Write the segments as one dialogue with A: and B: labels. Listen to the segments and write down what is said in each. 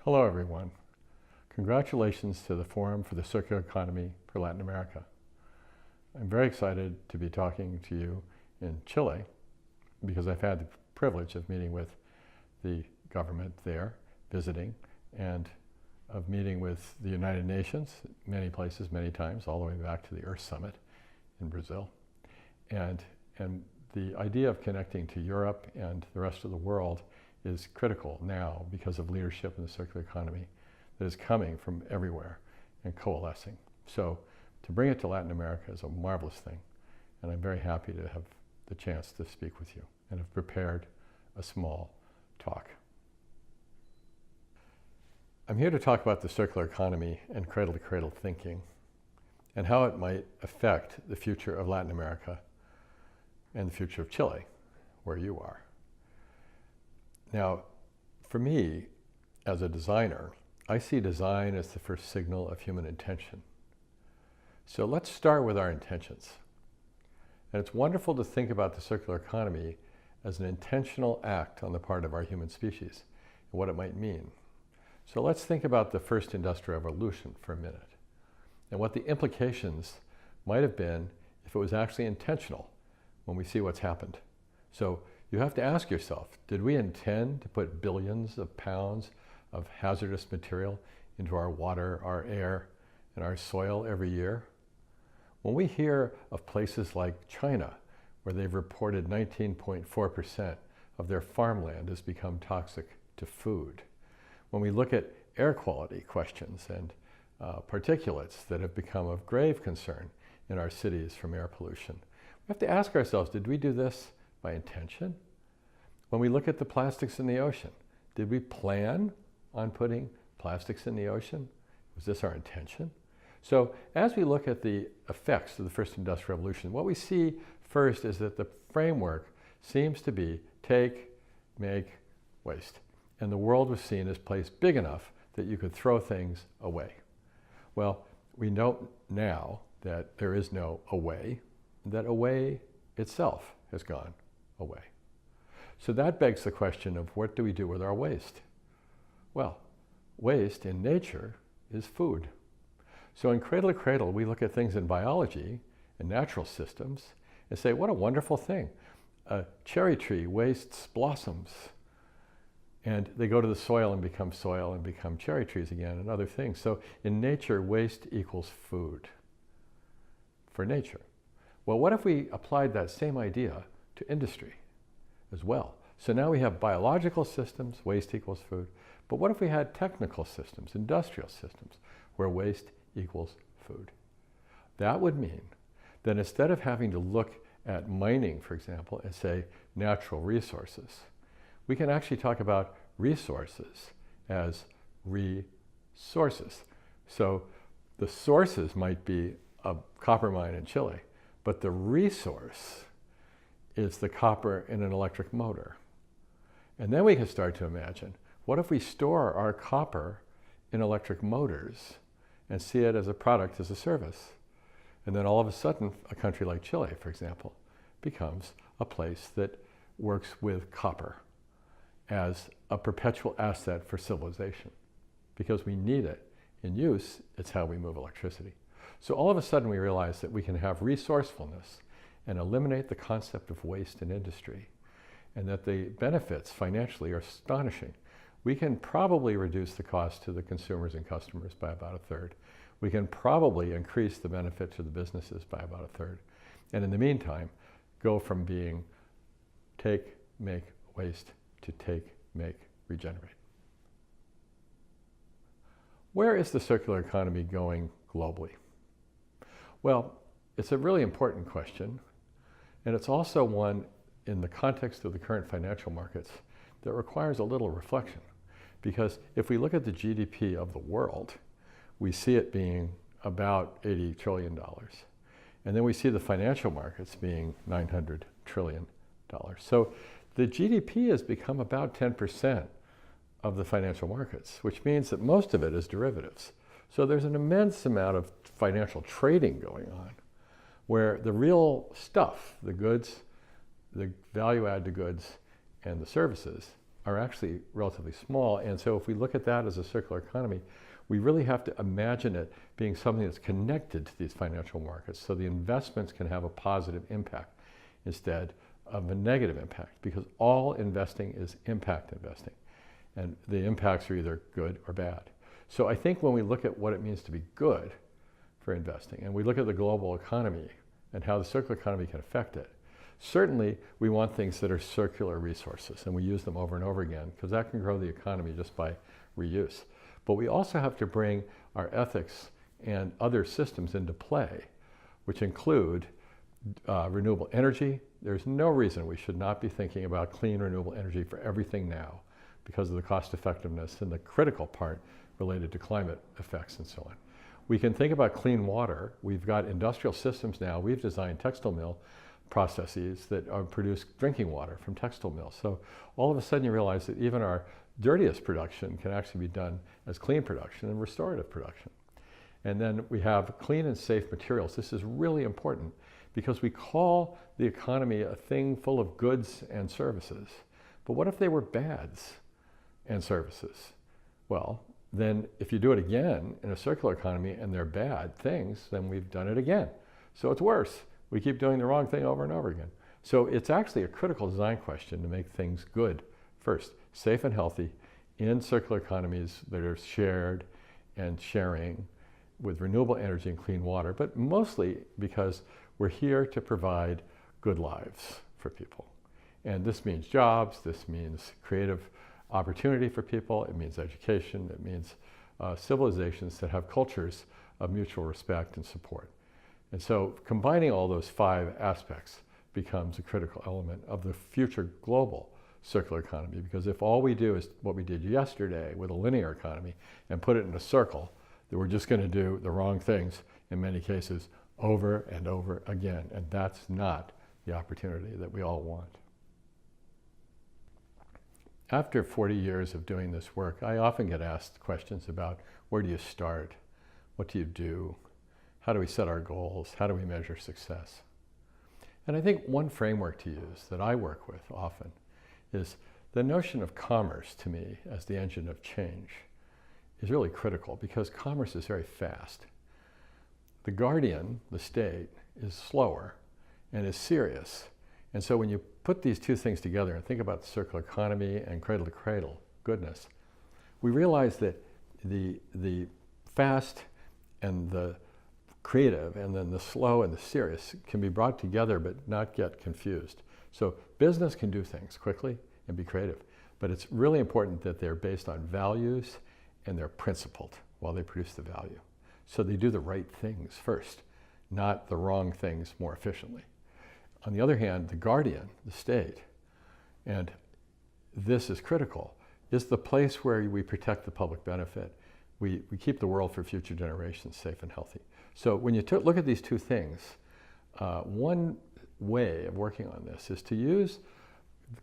A: Hello everyone. Congratulations to the Forum for the Circular Economy for Latin America. I'm very excited to be talking to you in Chile because I've had the privilege of meeting with the government there, visiting, and of meeting with the United Nations, many places, many times, all the way back to the Earth Summit in Brazil. And the idea of connecting to Europe and the rest of the world is critical now because of leadership in the circular economy that is coming from everywhere and coalescing. So to bring it to Latin America is a marvelous thing, and I'm very happy to have the chance to speak with you and have prepared a small talk. I'm here to talk about the circular economy and cradle-to-cradle thinking and how it might affect the future of Latin America and the future of Chile, where you are. Now, for me, as a designer, I see design as the first signal of human intention. So let's start with our intentions. And it's wonderful to think about the circular economy as an intentional act on the part of our human species and what it might mean. So let's think about the first industrial revolution for a minute and what the implications might have been if it was actually intentional when we see what's happened. So you have to ask yourself, did we intend to put billions of pounds of hazardous material into our water, our air, and our soil every year? When we hear of places like China, where they've reported 19.4% of their farmland has become toxic to food, when we look at air quality questions and particulates that have become of grave concern in our cities from air pollution, we have to ask ourselves, did we do this by intention? When we look at the plastics in the ocean, did we plan on putting plastics in the ocean? Was this our intention? So as we look at the effects of the first industrial revolution, what we see first is that the framework seems to be take, make, waste. And the world was seen as a place big enough that you could throw things away. Well, we know now that there is no away, that away itself has gone away. So that begs the question of what do we do with our waste? Well, waste in nature is food. So in Cradle to Cradle, we look at things in biology and natural systems and say, what a wonderful thing. A cherry tree wastes blossoms, and they go to the soil and become cherry trees again and other things. So in nature, waste equals food for nature. Well, what if we applied that same idea to industry as well? So now we have biological systems, waste equals food, but what if we had technical systems, industrial systems, where waste equals food? That would mean that instead of having to look at mining, for example, and say natural resources, we can actually talk about resources as resources. So the sources might be a copper mine in Chile, but the resource is the copper in an electric motor. And then we can start to imagine, what if we store our copper in electric motors and see it as a product, as a service? And then all of a sudden, a country like Chile, for example, becomes a place that works with copper as a perpetual asset for civilization. Because we need it in use, it's how we move electricity. So all of a sudden we realize that we can have resourcefulness and eliminate the concept of waste in industry, and that the benefits financially are astonishing. We can probably reduce the cost to the consumers and customers by about a third. We can probably increase the benefit to the businesses by about a third. And in the meantime, go from being take, make, waste to take, make, regenerate. Where is the circular economy going globally? Well, it's a really important question, and it's also one in the context of the current financial markets that requires a little reflection. Because if we look at the GDP of the world, we see it being about $80 trillion. And then we see the financial markets being $900 trillion. So the GDP has become about 10% of the financial markets, which means that most of it is derivatives. So there's an immense amount of financial trading going on where the real stuff, the goods, the value add to goods, and the services are actually relatively small. And so if we look at that as a circular economy, we really have to imagine it being something that's connected to these financial markets, so the investments can have a positive impact instead of a negative impact, because all investing is impact investing, and the impacts are either good or bad. So I think when we look at what it means to be good for investing, and we look at the global economy and how the circular economy can affect it, certainly we want things that are circular resources, and we use them over and over again, because that can grow the economy just by reuse. But we also have to bring our ethics and other systems into play, which include renewable energy. There's no reason we should not be thinking about clean renewable energy for everything now, because of the cost effectiveness and the critical part related to climate effects and so on. We can think about clean water. We've got industrial systems now. We've designed textile mill processes that produce drinking water from textile mills. So all of a sudden you realize that even our dirtiest production can actually be done as clean production and restorative production. And then we have clean and safe materials. This is really important because we call the economy a thing full of goods and services. But what if they were bads and services? Well, then if you do it again in a circular economy and they're bad things, then we've done it again. So it's worse. We keep doing the wrong thing over and over again. So it's actually a critical design question to make things good first, safe and healthy in circular economies that are shared and sharing with renewable energy and clean water, but mostly because we're here to provide good lives for people. And this means jobs, this means creative opportunity for people, it means education, it means civilizations that have cultures of mutual respect and support. And so combining all those 5 aspects becomes a critical element of the future global circular economy, because if all we do is what we did yesterday with a linear economy and put it in a circle, then we're just going to do the wrong things in many cases over and over again, and that's not the opportunity that we all want. After 40 years of doing this work, I often get asked questions about where do you start? What do you do? How do we set our goals? How do we measure success? And I think one framework to use that I work with often is the notion of commerce, to me, as the engine of change is really critical, because commerce is very fast. The guardian, the state, is slower and is serious. And so when you put these two things together and think about the circular economy and cradle to cradle goodness, we realize that the fast and the creative and then the slow and the serious can be brought together but not get confused. So business can do things quickly and be creative, but it's really important that they're based on values and they're principled while they produce the value. So they do the right things first, not the wrong things more efficiently. On the other hand, the guardian, the state, and this is critical, is the place where we protect the public benefit. We keep the world for future generations safe and healthy. So when you look at these two things, one way of working on this is to use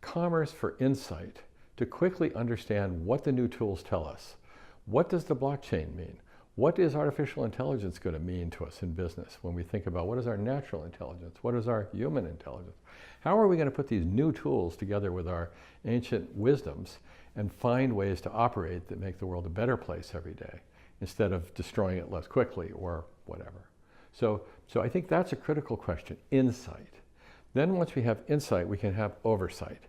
A: commerce for insight, to quickly understand what the new tools tell us. What does the blockchain mean? What is artificial intelligence going to mean to us in business when we think about what is our natural intelligence? What is our human intelligence? How are we going to put these new tools together with our ancient wisdoms and find ways to operate that make the world a better place every day instead of destroying it less quickly or whatever? So I think that's a critical question, insight. Then once we have insight, we can have oversight.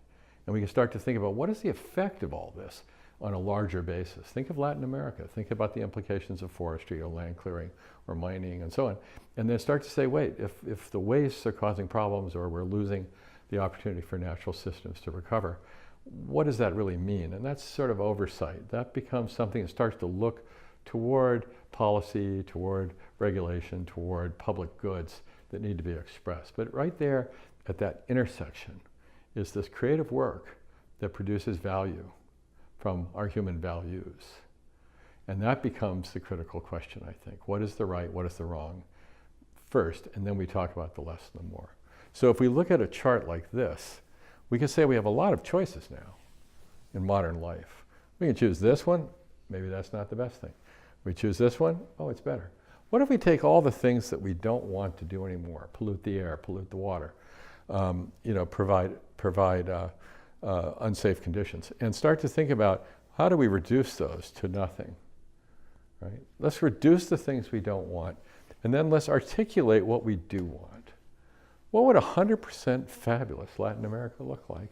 A: And we can start to think about what is the effect of all this on a larger basis. Think of Latin America. Think about the implications of forestry or land clearing or mining and so on. And then start to say, wait, if the wastes are causing problems or we're losing the opportunity for natural systems to recover, what does that really mean? And that's sort of oversight. That becomes something that starts to look toward policy, toward regulation, toward public goods that need to be expressed. But right there at that intersection is this creative work that produces value from our human values. And that becomes the critical question, I think. What is the right, what is the wrong first, and then we talk about the less and the more. So if we look at a chart like this, we can say we have a lot of choices now in modern life. We can choose this one, maybe that's not the best thing. We choose this one, oh, it's better. What if we take all the things that we don't want to do anymore, pollute the air, pollute the water, provide unsafe conditions, and start to think about how do we reduce those to nothing, right? Let's reduce the things we don't want, and then let's articulate what we do want. What would 100% fabulous Latin America look like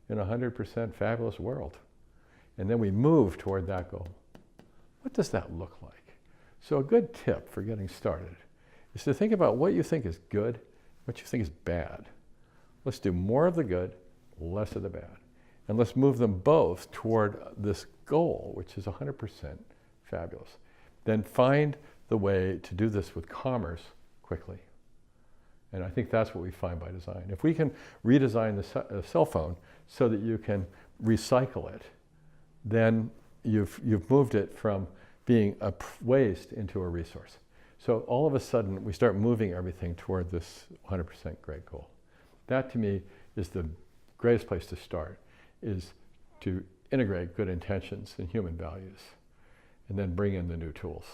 A: in a 100% fabulous world? And then we move toward that goal. What does that look like? So a good tip for getting started is to think about what you think is good, what you think is bad. Let's do more of the good, less of the bad. And let's move them both toward this goal, which is 100% fabulous. Then find the way to do this with commerce quickly. And I think that's what we find by design. If we can redesign the cell phone so that you can recycle it, then you've moved it from being a waste into a resource. So all of a sudden, we start moving everything toward this 100% great goal. That, to me, is the greatest place to start, is to integrate good intentions and human values, and then bring in the new tools.